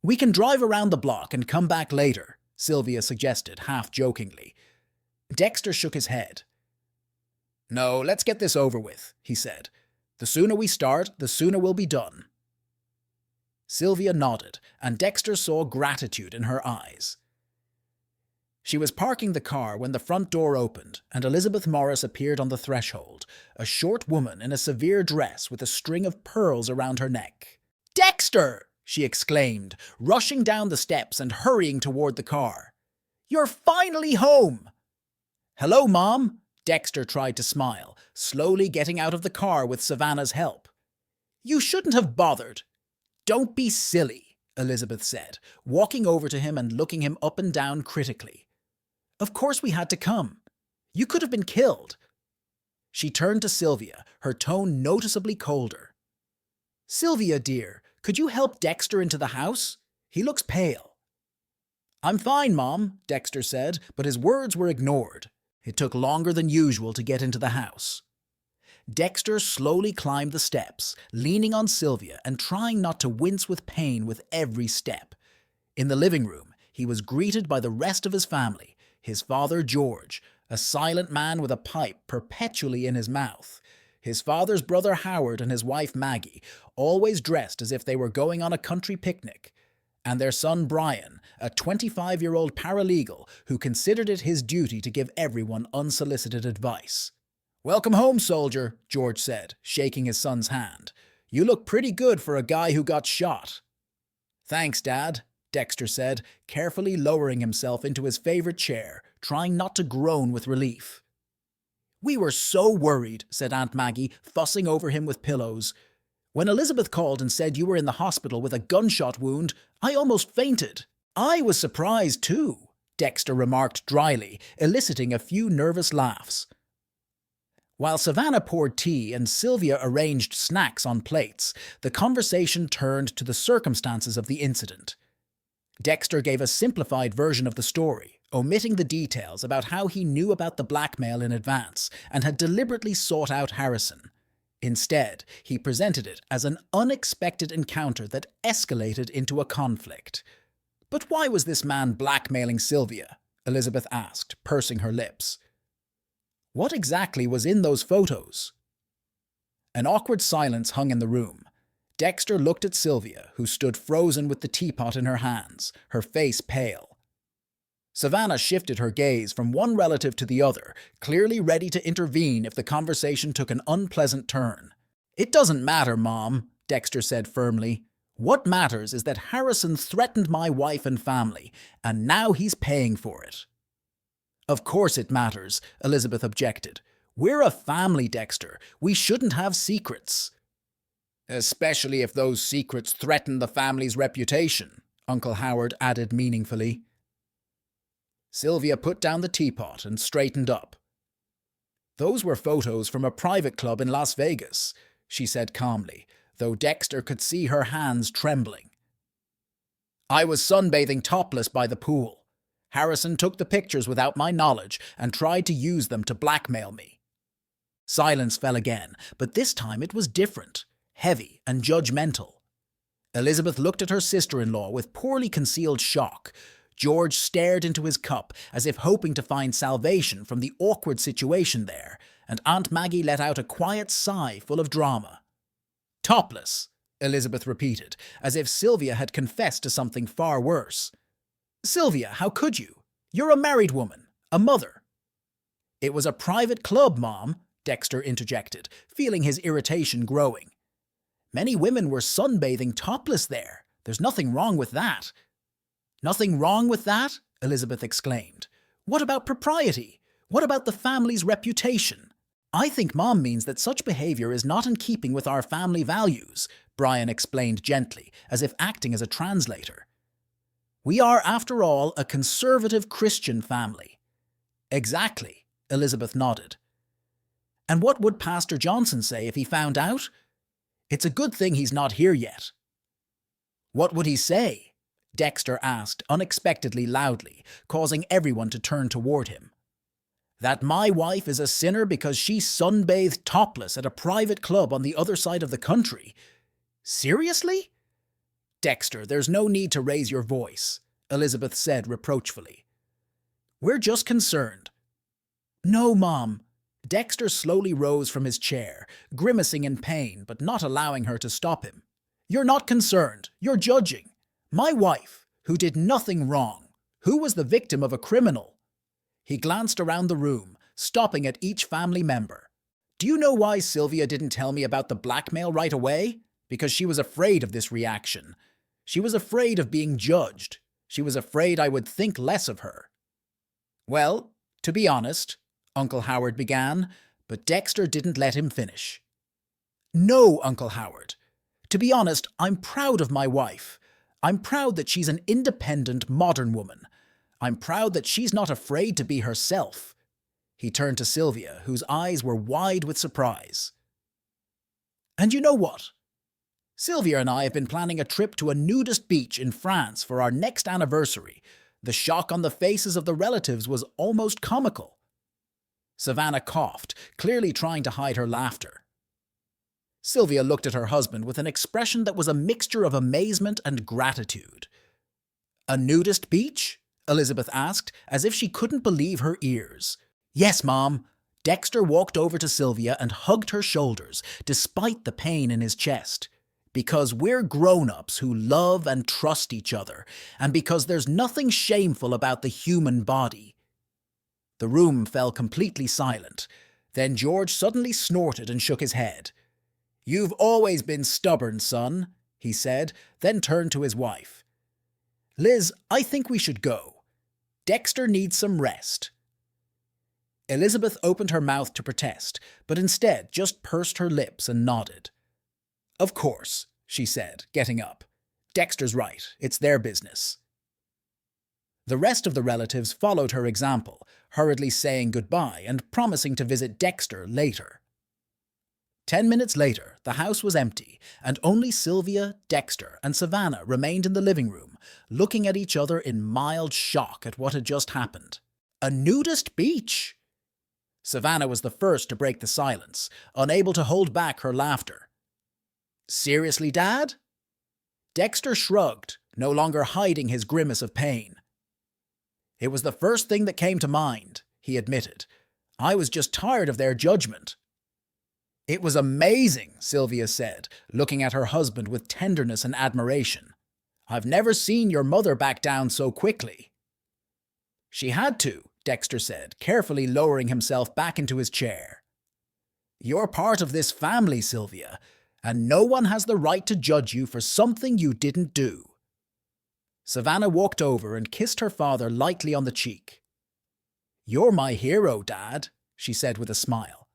"We can drive around the block and come back later," Sylvia suggested, half-jokingly. Dexter shook his head. "No, let's get this over with," he said. "The sooner we start, the sooner we'll be done." Sylvia nodded, and Dexter saw gratitude in her eyes. She was parking the car when the front door opened, and Elizabeth Morris appeared on the threshold, a short woman in a severe dress with a string of pearls around her neck. "Dexter!" she exclaimed, rushing down the steps and hurrying toward the car. "You're finally home!" "Hello, Mom," Dexter tried to smile, slowly getting out of the car with Savannah's help. "You shouldn't have bothered." "Don't be silly," Elizabeth said, walking over to him and looking him up and down critically. "Of course we had to come. You could have been killed." She turned to Sylvia, her tone noticeably colder. "Sylvia, dear, could you help Dexter into the house? He looks pale." "I'm fine, Mom," Dexter said, but his words were ignored. It took longer than usual to get into the house. Dexter slowly climbed the steps, leaning on Sylvia and trying not to wince with pain with every step. In the living room, he was greeted by the rest of his family, his father George, a silent man with a pipe perpetually in his mouth, his father's brother Howard and his wife Maggie, always dressed as if they were going on a country picnic, and their son Brian, a 25-year-old paralegal who considered it his duty to give everyone unsolicited advice. "Welcome home, soldier," George said, shaking his son's hand. "You look pretty good for a guy who got shot." "Thanks, Dad," Dexter said, carefully lowering himself into his favorite chair, trying not to groan with relief. "We were so worried," said Aunt Maggie, fussing over him with pillows. "When Elizabeth called and said you were in the hospital with a gunshot wound, I almost fainted." "I was surprised, too," Dexter remarked dryly, eliciting a few nervous laughs. While Savannah poured tea and Sylvia arranged snacks on plates, the conversation turned to the circumstances of the incident. Dexter gave a simplified version of the story, omitting the details about how he knew about the blackmail in advance and had deliberately sought out Harrison. Instead, he presented it as an unexpected encounter that escalated into a conflict. But why was this man blackmailing Sylvia? Elizabeth asked, pursing her lips. What exactly was in those photos? An awkward silence hung in the room. Dexter looked at Sylvia, who stood frozen with the teapot in her hands, her face pale. Savannah shifted her gaze from one relative to the other, clearly ready to intervene if the conversation took an unpleasant turn. It doesn't matter, Mom, Dexter said firmly. What matters is that Harrison threatened my wife and family, and now he's paying for it. Of course it matters, Elizabeth objected. We're a family, Dexter. We shouldn't have secrets. Especially if those secrets threaten the family's reputation, Uncle Howard added meaningfully. Sylvia put down the teapot and straightened up. Those were photos from a private club in Las Vegas, she said calmly, though Dexter could see her hands trembling. I was sunbathing topless by the pool. Harrison took the pictures without my knowledge and tried to use them to blackmail me. Silence fell again, but this time it was different, heavy and judgmental. Elizabeth looked at her sister-in-law with poorly concealed shock. George stared into his cup as if hoping to find salvation from the awkward situation there, and Aunt Maggie let out a quiet sigh full of drama. Topless, Elizabeth repeated, as if Sylvia had confessed to something far worse. Sylvia, how could you? You're a married woman, a mother. It was a private club, Mom, Dexter interjected, feeling his irritation growing. Many women were sunbathing topless there. There's nothing wrong with that. Nothing wrong with that? Elizabeth exclaimed. What about propriety? What about the family's reputation? I think Mom means that such behavior is not in keeping with our family values, Brian explained gently, as if acting as a translator. We are, after all, a conservative Christian family. Exactly, Elizabeth nodded. And what would Pastor Johnson say if he found out? It's a good thing he's not here yet. What would he say? Dexter asked unexpectedly loudly, causing everyone to turn toward him. That my wife is a sinner because she sunbathed topless at a private club on the other side of the country. Seriously? Dexter, there's no need to raise your voice, Elizabeth said reproachfully. We're just concerned. No, Mom. Dexter slowly rose from his chair, grimacing in pain but not allowing her to stop him. You're not concerned. You're judging. My wife, who did nothing wrong, who was the victim of a criminal. He glanced around the room, stopping at each family member. Do you know why Sylvia didn't tell me about the blackmail right away? Because she was afraid of this reaction. She was afraid of being judged. She was afraid I would think less of her. Well, to be honest, Uncle Howard began, but Dexter didn't let him finish. No, Uncle Howard. To be honest, I'm proud of my wife. I'm proud that she's an independent, modern woman. I'm proud that she's not afraid to be herself. He turned to Sylvia, whose eyes were wide with surprise. And you know what? Sylvia and I have been planning a trip to a nudist beach in France for our next anniversary. The shock on the faces of the relatives was almost comical. Savannah coughed, clearly trying to hide her laughter. Sylvia looked at her husband with an expression that was a mixture of amazement and gratitude. A nudist beach? Elizabeth asked, as if she couldn't believe her ears. Yes, Mom. Dexter walked over to Sylvia and hugged her shoulders, despite the pain in his chest. Because we're grown-ups who love and trust each other, and because there's nothing shameful about the human body. The room fell completely silent. Then George suddenly snorted and shook his head. You've always been stubborn, son, he said, then turned to his wife. Liz, I think we should go. Dexter needs some rest. Elizabeth opened her mouth to protest, but instead just pursed her lips and nodded. Of course, she said, getting up. Dexter's right. It's their business. The rest of the relatives followed her example, hurriedly saying goodbye and promising to visit Dexter later. 10 minutes later, the house was empty, and only Sylvia, Dexter, and Savannah remained in the living room, looking at each other in mild shock at what had just happened. A nudist beach! Savannah was the first to break the silence, unable to hold back her laughter. Seriously, Dad? Dexter shrugged, no longer hiding his grimace of pain. "It was the first thing that came to mind," he admitted. "I was just tired of their judgment." "It was amazing," Sylvia said, looking at her husband with tenderness and admiration. "I've never seen your mother back down so quickly." "She had to," Dexter said, carefully lowering himself back into his chair. "You're part of this family, Sylvia, and no one has the right to judge you for something you didn't do." Savannah walked over and kissed her father lightly on the cheek. "You're my hero, Dad," she said with a smile.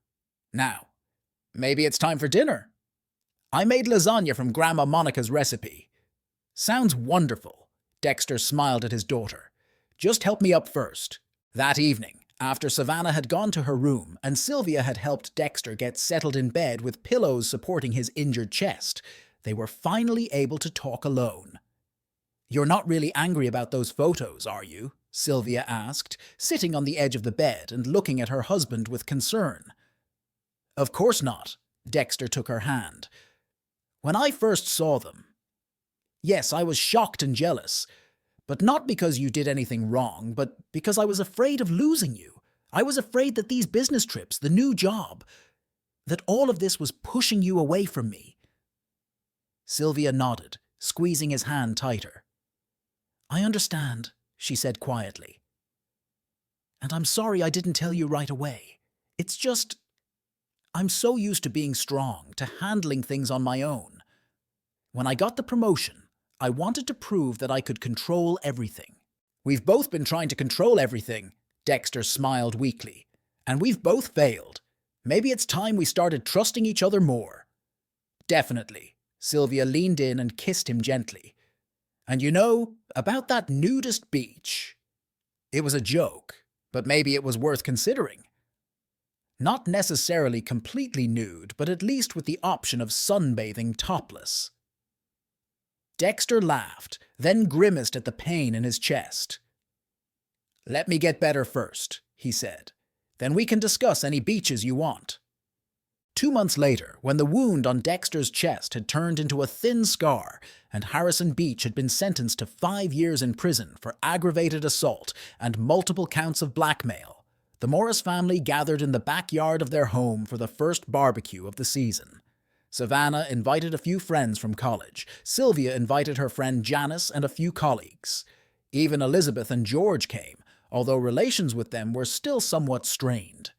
"Now, maybe it's time for dinner. I made lasagna from Grandma Monica's recipe." "Sounds wonderful," Dexter smiled at his daughter. "Just help me up first." That evening, after Savannah had gone to her room and Sylvia had helped Dexter get settled in bed with pillows supporting his injured chest, they were finally able to talk alone. "You're not really angry about those photos, are you?" Sylvia asked, sitting on the edge of the bed and looking at her husband with concern. "Of course not," Dexter took her hand. "When I first saw them, yes, I was shocked and jealous. But not because you did anything wrong, but because I was afraid of losing you. I was afraid that these business trips, the new job, that all of this was pushing you away from me." Sylvia nodded, squeezing his hand tighter. "I understand," she said quietly. "And I'm sorry I didn't tell you right away. It's just, I'm so used to being strong, to handling things on my own. When I got the promotion, I wanted to prove that I could control everything." "We've both been trying to control everything," Dexter smiled weakly. "And we've both failed. Maybe it's time we started trusting each other more." "Definitely." Sylvia leaned in and kissed him gently. "And you know, about that nudist beach, it was a joke, but maybe it was worth considering. Not necessarily completely nude, but at least with the option of sunbathing topless." Dexter laughed, then grimaced at the pain in his chest. "Let me get better first," he said. "Then we can discuss any beaches you want." 2 months later, when the wound on Dexter's chest had turned into a thin scar and Harrison Beach had been sentenced to 5 years in prison for aggravated assault and multiple counts of blackmail, the Morris family gathered in the backyard of their home for the first barbecue of the season. Savannah invited a few friends from college. Sylvia invited her friend Janice and a few colleagues. Even Elizabeth and George came, although relations with them were still somewhat strained.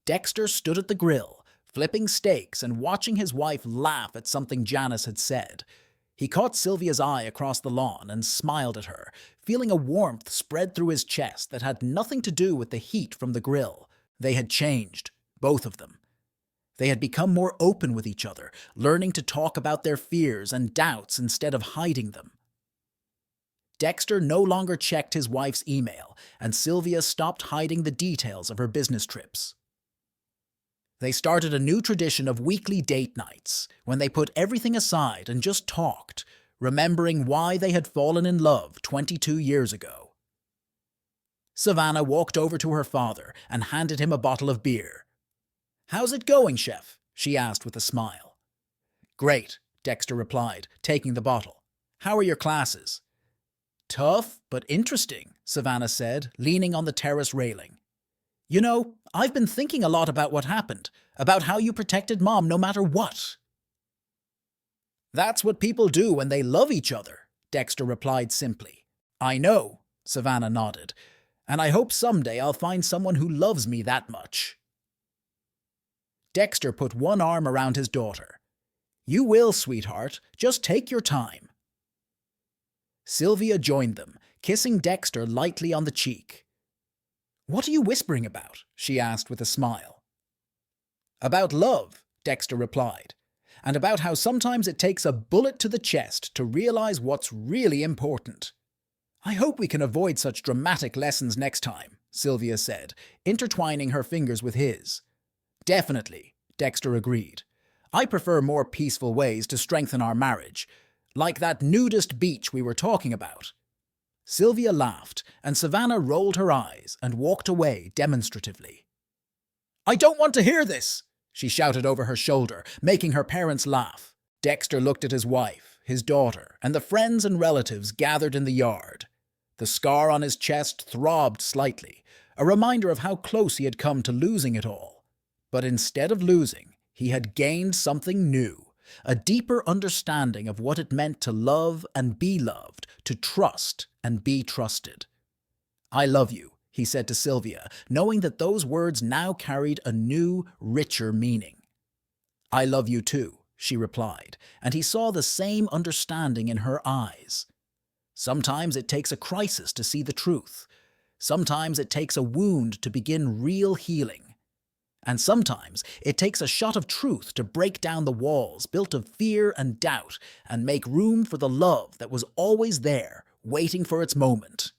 Dexter stood at the grill, flipping steaks and watching his wife laugh at something Janice had said. He caught Sylvia's eye across the lawn and smiled at her, feeling a warmth spread through his chest that had nothing to do with the heat from the grill. They had changed, both of them. They had become more open with each other, learning to talk about their fears and doubts instead of hiding them. Dexter no longer checked his wife's email, and Sylvia stopped hiding the details of her business trips. They started a new tradition of weekly date nights, when they put everything aside and just talked, remembering why they had fallen in love 22 years ago. Savannah walked over to her father and handed him a bottle of beer. "How's it going, Chef?" she asked with a smile. "Great," Dexter replied, taking the bottle. "How are your classes?" "Tough, but interesting," Savannah said, leaning on the terrace railing. "You know, I've been thinking a lot about what happened, about how you protected Mom no matter what." "That's what people do when they love each other," Dexter replied simply. "I know," Savannah nodded, "and I hope someday I'll find someone who loves me that much." Dexter put one arm around his daughter. "You will, sweetheart. Just take your time." Sylvia joined them, kissing Dexter lightly on the cheek. "What are you whispering about?" she asked with a smile. "About love," Dexter replied, "and about how sometimes it takes a bullet to the chest to realize what's really important." "I hope we can avoid such dramatic lessons next time," Sylvia said, intertwining her fingers with his. "Definitely," Dexter agreed. "I prefer more peaceful ways to strengthen our marriage, like that nudist beach we were talking about." Sylvia laughed, and Savannah rolled her eyes and walked away demonstratively. "I don't want to hear this!" she shouted over her shoulder, making her parents laugh. Dexter looked at his wife, his daughter, and the friends and relatives gathered in the yard. The scar on his chest throbbed slightly, a reminder of how close he had come to losing it all. But instead of losing, he had gained something new, a deeper understanding of what it meant to love and be loved, to trust and be trusted. "I love you," he said to Sylvia, knowing that those words now carried a new, richer meaning. "I love you too," she replied, and he saw the same understanding in her eyes. Sometimes it takes a crisis to see the truth. Sometimes it takes a wound to begin real healing. And sometimes it takes a shot of truth to break down the walls built of fear and doubt and make room for the love that was always there, waiting for its moment.